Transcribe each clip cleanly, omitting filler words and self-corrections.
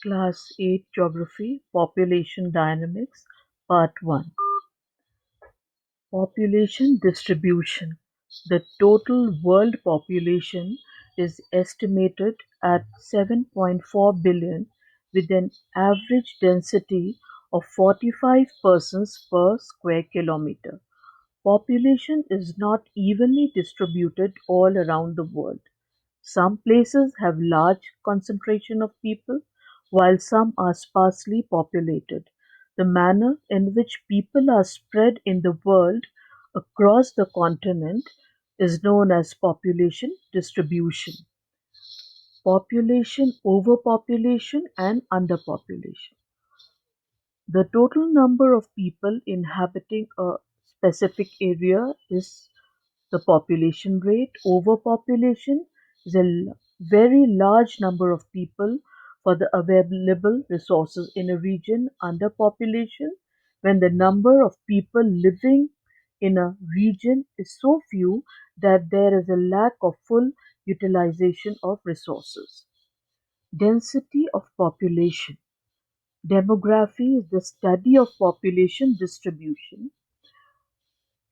Class 8 Geography Population Dynamics Part 1. Population distribution. The total world population is estimated at 7.4 billion with an average density of 45 persons per square kilometer. Population is not evenly distributed all around the world. Some places have large concentration of people, while some are sparsely populated. The manner in which people are spread in the world across the continent is known as population distribution. Population overpopulation and underpopulation. The total number of people inhabiting a specific area is the population rate. Overpopulation is a very large number of people for the available resources in a region. Underpopulation, when the number of people living in a region is so few that there is a lack of full utilization of resources. Density of population. Demography is the study of population distribution.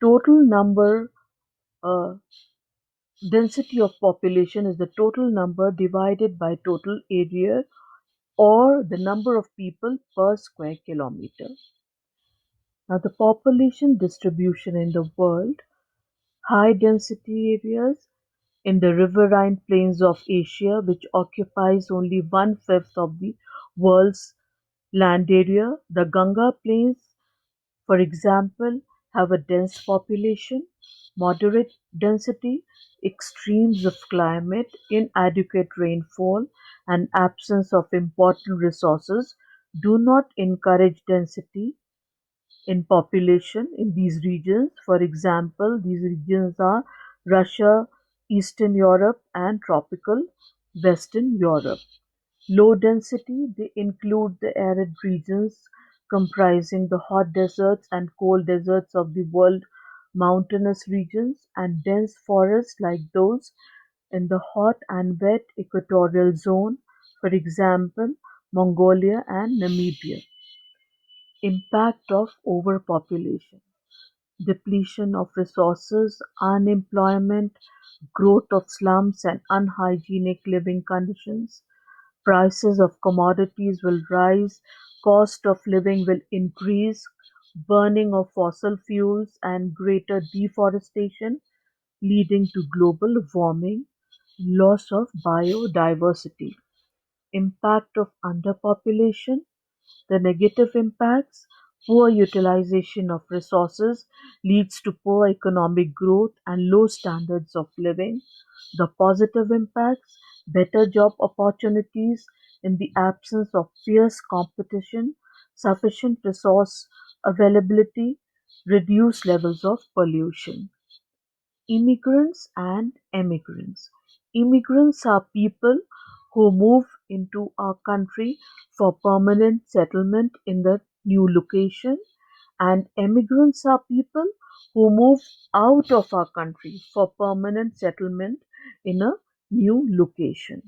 Total number uh, Density of population is the total number divided by total area or the number of people per square kilometer. Now, the population distribution in the world, high density areas in the riverine plains of Asia, which occupies only one-fifth of the world's land area. The Ganga Plains, for example, have a dense population, moderate density, extremes of climate, inadequate rainfall, and absence of important resources do not encourage density in population in these regions. For example, these regions are Russia, Eastern Europe, and tropical Western Europe. Low density, they include the arid regions comprising the hot deserts and cold deserts of the world, mountainous regions, and dense forests like those in the hot and wet equatorial zone, for example, Mongolia and Namibia. Impact of overpopulation, depletion of resources, unemployment, growth of slums and unhygienic living conditions. Prices of commodities will rise, cost of living will increase, burning of fossil fuels and greater deforestation leading to global warming, loss of biodiversity. Impact of underpopulation, the negative impacts: poor utilization of resources leads to poor economic growth and low standards of living. The positive impacts: better job opportunities in the absence of fierce competition, sufficient resource availability, reduced levels of pollution. Immigrants and emigrants. Immigrants are people who move into our country for permanent settlement in the new location, and emigrants are people who move out of our country for permanent settlement in a new location.